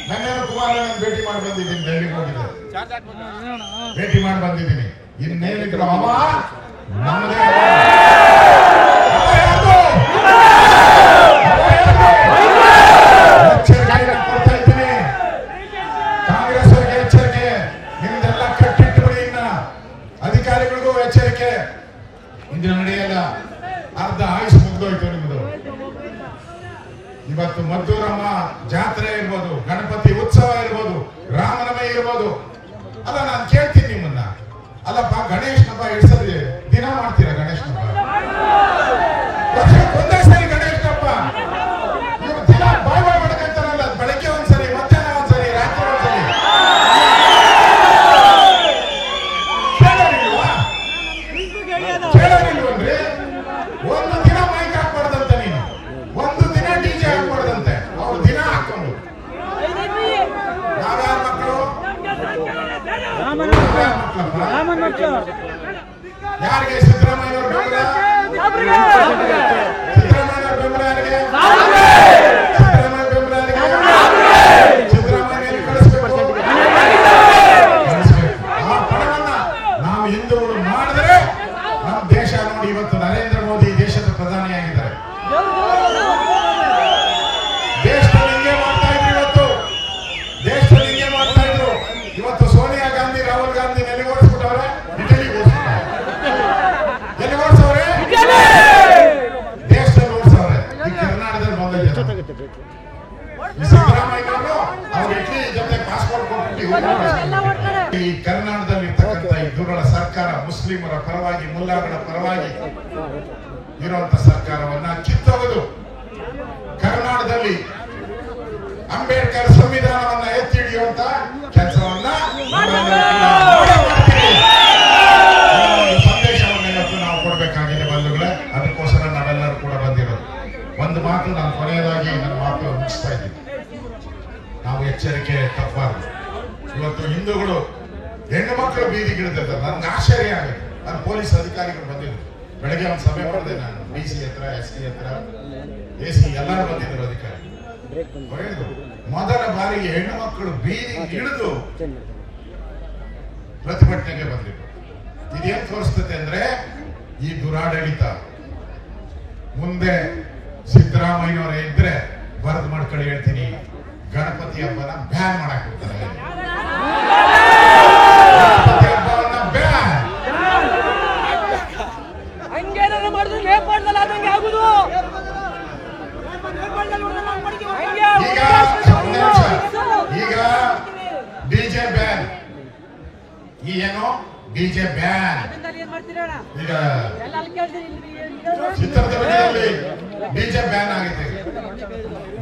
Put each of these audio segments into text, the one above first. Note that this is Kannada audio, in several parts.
ನನ್ನ ಕುಮಾರಣ್ಣ ಭೇಟಿ ಮಾಡಿ ಬಂದಿದ್ದೀನಿ, ಡೆಲ್ಲಿಗೆ ಹೋಗಿದ್ದೆ, ಭೇಟಿ ಮಾಡಿ ಬಂದಿದ್ದೀನಿ. ಇನ್ನೇನಿದ್ರು ಅವ ನಮ್ಮದೇ ಎಚ್ಚರಿಕೆ ಕೊಡ್ತಾ ಇದ್ದೀನಿ. ಕಾಂಗ್ರೆಸ್ ಅವರಿಗೆ ಎಚ್ಚರಿಕೆ, ನಿಮ್ದೆಲ್ಲ ಕಟ್ಟಿಟ್ಟು ಬಿಡಿ. ಇನ್ನ ಅಧಿಕಾರಿಗಳಿಗೂ ಎಚ್ಚರಿಕೆ, ಇದು ನಡೆಯಲ್ಲ. ಅರ್ಧ ಆಯುಷ್ ಮುಗ್ದೋಯ್ತು ನಿಮ್ದು. ಇವತ್ತು ಮದ್ದೂರಮ್ಮ ಜಾತ್ರೆ ಇರ್ಬೋದು, ಗಣಪತಿ ಉತ್ಸವ ಇರ್ಬೋದು, ರಾಮನವಮಿ ಇರ್ಬೋದು. ಅಲ್ಲ, ನಾನು ಕೇಳ್ತೀನಿ ನಿಮ್ಮನ್ನ, ಅಲ್ಲಪ್ಪ ಗಣೇಶ್ ಹಬ್ಬ ಎಷ್ಟು ಸರಿ ದಿನ ಮಾಡ್ತೀರಾ? ಗಣೇಶ್ ಹಬ್ಬ ಒಂದೇ ಸರಿ ಗಣೇಶ್ ಹಬ್ಬ ನೀವು ದಿನ ಬಾಯ್ ಬಾಯ್ ಮಾಡ್ಕೊಂತಾರಲ್ಲ, ಬೆಳಗ್ಗೆ ಒಂದ್ಸರಿ, ಮಧ್ಯಾಹ್ನ ಒಂದ್ಸರಿ, ರಾತ್ರಿ ಒಂದ್ಸರಿ. ಕೇಳೋರಿಲ್ವನ್ರಿ? ಒಂದು ದಿನ ಮೈಕ್ ಹಾಕ್ಬಾರ್ದಂತೆ, ನೀನು ಒಂದು ದಿನ ಡಿಜೆ ಹಾಕ್ಬಾರ್ದಂತೆ. ಅವ್ರು ದಿನ ಹಾಕೊಂಡು ನಾವ್ಯಾರ ಮಕ್ಕಳು? ಯಾರಿಗೆ? ಸಿದ್ದರಾಮಯ್ಯ ಅವ್ರ ಬೆಂಬಲ? ಸಿದ್ದರಾಮಯ್ಯ ಅವ್ರ ಬೆಂಬಲ ಯಾರಿಗೆ? ಸಿದ್ದರಾಮಯ್ಯ ಬೆಂಬಲ ಯಾರಿಗೆ? ಸಿದ್ದರಾಮಯ್ಯ ಕಳಿಸ್ಬೇಕು. ಆ ಪಣವನ್ನ ನಾವು ಹಿಂದೂಗಳು ಮಾಡಿದ್ರೆ ನಮ್ಮ ದೇಶ ನೋಡಿ, ಇವತ್ತು ನರೇಂದ್ರ ಮೋದಿ ದೇಶದ ಪ್ರಧಾನಿಯಾಗಿದ್ದಾರೆ. ದೇಶದಲ್ಲಿ ಹಿಂಗೆ ಮಾಡ್ತಾ ಇದ್ರು, ಇವತ್ತು ದೇಶದಲ್ಲಿ ಹಿಂಗೆ ಮಾಡ್ತಾ ಇದ್ರು. ಇವತ್ತು ಸೋನಿಯಾ ಗಾಂಧಿ, ರಾಹುಲ್ ಗಾಂಧಿ ಎಲ್ಲಿ ಓಡಿಸ್ಬಿಟ್ಟವ್ರೆ? ಇಟಲಿಗೆ ಓಡಿಸ್ಬಿಟ್ಟವ್ರೆ. ಎಲ್ಲಿ ಓಡಿಸವ್ರೆ? ದೇಶದಲ್ಲಿ ಓಡಿಸವ್ರೆ. ಈ ಕರ್ನಾಟಕದಲ್ಲಿ ಬಂದಿದೆ. ಸಿದ್ದರಾಮಯ್ಯ ಅವರು ಅವ್ರ ಇಟಲಿ ಜೊತೆ ಪಾಸ್ಪೋರ್ಟ್ ಕೊಟ್ಬಿಟ್ಟು ಈ ಕರ್ನಾಟಕದಲ್ಲಿ ಇರ್ತಕ್ಕಂಥ ಈ ದುರ್ಬಲ ಸರ್ಕಾರ, ಮುಸ್ಲಿಮರ ಪರವಾಗಿ, ಮುಲ್ಲಾಗಳ ಪರವಾಗಿ ಇರುವಂತ ಸರ್ಕಾರವನ್ನ ಕಿತ್ತೊಗೆದು ಕರ್ನಾಟಕದಲ್ಲಿ ಅಂಬೇಡ್ಕರ್ ಸಂವಿಧಾನವನ್ನ ಎತ್ತಿ ಹಿಡಿಯುವಂತ ಕೆಲಸವನ್ನ ಸಂದೇಶವನ್ನು ಇವತ್ತು ನಾವು ಕೊಡಬೇಕಾಗಿದೆ ಬಂಧುಗಳೇ. ಅದಕ್ಕೋಸ್ಕರ ನಾವೆಲ್ಲರೂ ಕೂಡ ಬಂದಿರೋದು. ಒಂದು ಮಾತು ನಾನು ಕೊನೆಯದಾಗಿ ನನ್ನ ಮಾತು ಮುಗಿಸ್ತಾ ಇದ್ದೀನಿ. ನಾವು ಎಚ್ಚರಿಕೆ ತಪ್ಪಬಾರದು. ಇವತ್ತು ಹಿಂದೂಗಳು ಹೆಣ್ಣು ಮಕ್ಕಳು ಬೀದಿಗಿಳಿದಿದ್ದಾರೆ. ನನ್ಗೆ ಆಶ್ಚರ್ಯ ಆಗಿದೆ. ನಾನು ಪೊಲೀಸ್ ಅಧಿಕಾರಿಗಳು ಬಂದಿದ್ರು, ಬೆಳಗ್ಗೆ ಒಂದು ಸಭೆ ಮಾಡಿದೆ ನಾನು. DC ಹತ್ರ, SP ಹತ್ರ, AC ಎಲ್ಲರೂ ಬಂದಿದ್ರು ಅಧಿಕಾರಿ. ಮೊದಲ ಬಾರಿಗೆ ಹೆಣ್ಣು ಮಕ್ಕಳು ಬೀದಿಗೆ ಇಳಿದು ಪ್ರತಿಭಟನೆಗೆ ಬಂದಿದ್ರು. ಇದೇನ್ ತೋರಿಸ್ತದೆ ಅಂದ್ರೆ ಈ ದುರಾಡಳಿತ ಮುಂದೆ ಸಿದ್ದರಾಮಯ್ಯನವರ ಇದ್ರೆ ಬರೆದು ಮಾಡ್ಕೊಳ್ಳಿ, ಹೇಳ್ತೀನಿ, ಗಣಪತಿ ಹಬ್ಬನ ಬ್ಯಾನ್ ಮಾಡಕ್ ಬಿಡ್ತಾರೆ. ಗಣಪತಿ ಹಬ್ಬವನ್ನ ಬ್ಯಾನ್. ಹಂಗೇನಾದ್ರು ಮಾಡಿದ್ರೆ ನೇಪಾಳದಲ್ಲಿ ಆದಂಗೆ ಆಗುದು. ಈಗ ಡಿಜೆ ಬ್ಯಾನ್, ಈ ಏನು ಡಿಜೆ ಬ್ಯಾನ್. ಈಗ ಚಿತ್ರದುರ್ಗದಲ್ಲಿ ಡಿಜೆ ಬ್ಯಾನ್ ಆಗಿದೆ.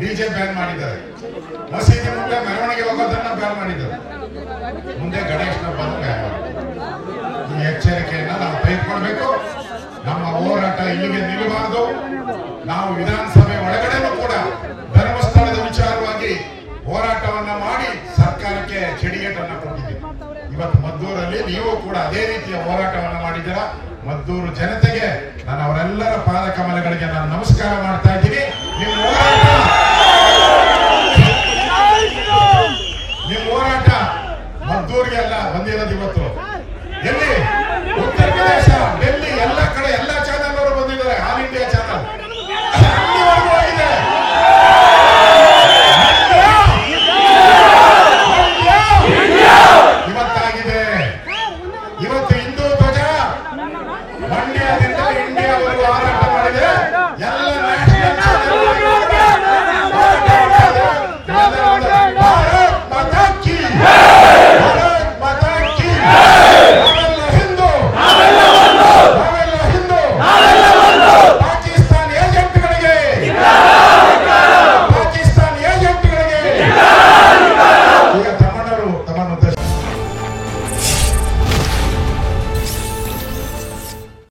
ಡಿಜೆ ಬ್ಯಾನ್ ಮಾಡಿದ್ದಾರೆ. ಮಸೀದಿ ಮುಂದೆ ಮೆರವಣಿಗೆ ಹೋಗೋದನ್ನ ಬ್ಯಾನ್ ಮಾಡಿದ್ದಾರೆ. ಮುಂದೆ ಗಣೇಶನ ಹಬ್ಬ ಬ್ಯಾನ್ ಮಾಡಿದ್ದಾರೆ. ಈ ಎಚ್ಚರಿಕೆಯನ್ನ ನಾವು ತೆಗೆದುಕೊಳ್ಬೇಕು. ನಮ್ಮ ಹೋರಾಟ ಇಲ್ಲಿಗೆ ನಿಲ್ಲಬಾರದು. ನಾವು ವಿಧಾನಸಭೆ ಒಳಗಡೆನೂ ಕೂಡ ಧರ್ಮಸ್ಥಳದ ವಿಚಾರವಾಗಿ ಹೋರಾಟವನ್ನ ಮಾಡಿ ಸರ್ಕಾರಕ್ಕೆ ಚೆಡಿಗೇಟನ್ನ ಕೊಟ್ಟಿದ್ದೀವಿ. ಇವತ್ತು ಮದ್ದೂರಲ್ಲಿ ನೀವು ಕೂಡ ಅದೇ ರೀತಿಯ ಹೋರಾಟವನ್ನ ಮಾಡಿದ್ದೀರಾ. ಮದ್ದೂರು ಜನತೆಗೆ ನಾನು ಅವರೆಲ್ಲರ ಪಾದ ಕಮಲಗಳಿಗೆ ನಾನು ನಮಸ್ಕಾರ ಮಾಡ್ತಾ ಇದ್ದೀನಿ. ನಿಮ್ಮ ಹೋರಾಟ